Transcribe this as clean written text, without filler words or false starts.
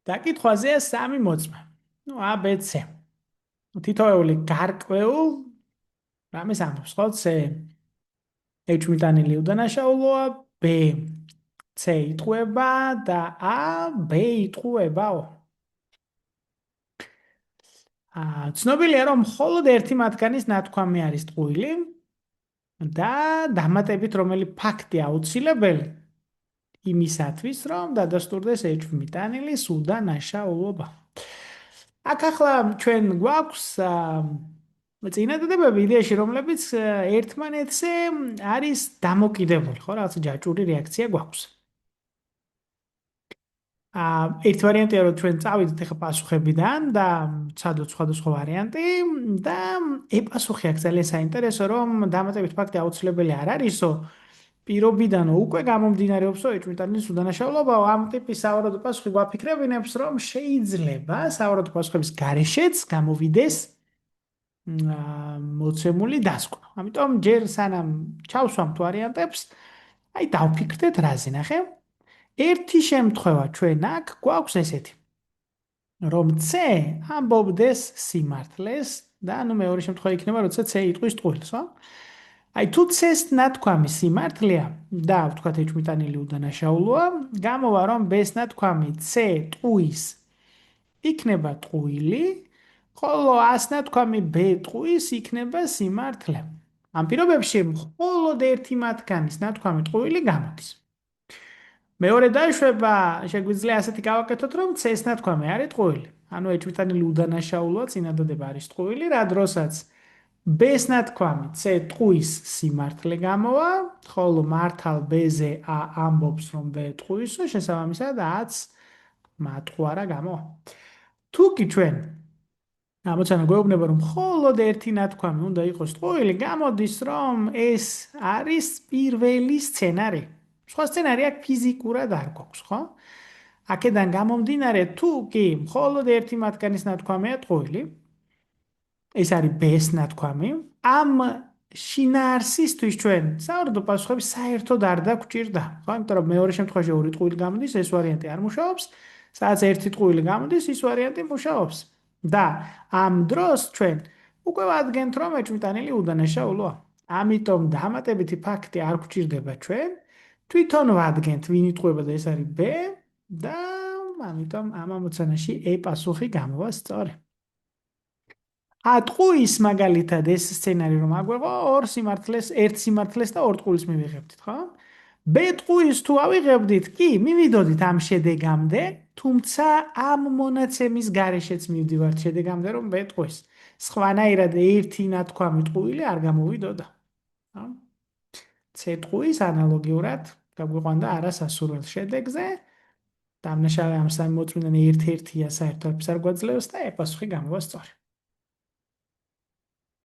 დაკითხვაზეა სამი მოწმე. A, B, C. თითოეული გარკვეულ რამეს ამბობს, ხო? C H-მიტანილი უდანაშაულოა, B C იტყუება და A B იტყუებაო. ცნობილია, რომ მხოლოდ ერთი მათგანის ნათქვამი არის ტყუილი და დამატებით რომელი ფაქტი აუცილებელი იმისათვის, რომ დადასტურდეს H-მიტანილის უდანაშაულობა. აქ ახლა ჩვენ გვაქვს წინადადებები იდეაში, რომლებიც ერთმანეთზე არის დამოკიდებული, ხო, რაღაც ჯაჭვური რეაქცია გვაქვს. ერთ ვარიანტია, რომ ჩვენ წავიდეთ ახლა პასუხებიდან და ვცადოთ სხვადასხვა ვარიანტი და ეპასუხი აქ ძალიან საინტერესო, რომ დამატებით ფაქტი აუცილებელი არ არისო, პირობიდანო უკვე გამომდინარეობსო H-მიტანილის უდანაშაულობა. ამ ტიპის სავარაუდო პასუხი გვაფიქრებინებს, რომ შეიძლება სავარაუდო პასუხების გარეშეც გამოვიდეს მოცემული დასკვნა. ამიტომ ჯერ სანამ ჩავსვამთ ვარიანტებს, აი დავფიქრდეთ რაზე, ნახე. ერთი შემთხვევა ჩვენ აქ გვაქვს ესეთი, რომ C ამბობდეს სიმართლეს და ანუ მეორე შემთხვევა იქნება, როცა C იტყვის ტყუილს, ხო? აი თუ C-ს ნათქვამი სიმართლეა და ვთქვათ H-მიტანილი უდანაშაულოა, გამოვა რომ B-ს ნათქვამი C ტყუის იქნება ტყუილი, ხოლო A-ს ნათქვამი B ტყუის იქნება სიმართლე. ამ პირობებში მხოლოდ ერთი მათგანის ნათქვამი ტყუილი გამოდის. მეორე დაშვება შეგვიძლია ასეთი გავაკეთოთ, რომ C-ს ნათქვამი არის ტყუილი. ანუ H-მიტანილი უდანაშაულოა, წინადადება არის ტყუილი, რა დროსაც B-ს ნათქვამი C ტყუის სიმართლე გამოვა, ხოლო მართალ B-ზე A ამბობს, რომ B ტყუისო, შესაბამისად A-ც მატყუარა გამოვა. თუ კი ჩვენ ამოცანა გვეუბნება, რომ მხოლოდ ერთი ნათქვამი უნდა იყოს ტყუილი, გამოდის, რომ ეს არის პირველი სცენარი. სხვა სცენარი აქ ფიზიკურად არ გვაქვს, ხო? აქედან გამომდინარე, თუ კი მხოლოდ ერთი მათგანის ნათქვამია ტყუილი, ეს არის B-ს ნათქვამი, ამ შინაარსისთვის ჩვენ სავარაუდო პასუხები საერთოდ არ დაგვჭირდა, ხო? იმიტომ რომ მეორე შემთხვევაში ორი ტყუილი გამოდის, ეს ვარიანტი არ მუშაობს, სადაც ერთი ტყუილი გამოდის, ის ვარიანტი მუშაობს. და ამ დროს ჩვენ უკვე ვადგენთ, რომ H-მიტანილი უდანაშაულოა. ამიტომ დამატებითი ფაქტი არ გვჭირდება ჩვენ, თვითონ ვადგენთ, ვინ იტყუება და ეს არის B და ამიტომ ამ ამოცანაში E პასუხი გამოვა სწორი. ტყუის მაგალითად ეს სცენარი რომ აგვეღო, ორ სიმართლეს, ერთ სიმართლეს და ორ ტყუილს მივიღებდით, ხო? B ტყუის თუ ავიღებდით, კი, მივიდოდით ამ შედეგამდე, თუმცა ამ მონაცემის გარეშეც მივდივართ შედეგამდე, რომ B ტყუის. სხვანაირად ერთი ნათქვამი ტყუილი არ გამოვიდოდა. C ტყუის ანალოგიურად გაგვიყვანდა არასასურველ შედეგზე. დამნაშავე ამ სამი მოწმიდან ერთ-ერთია საერთოდ არ გვაძლევს და E პასუხი გამოვა სწორი.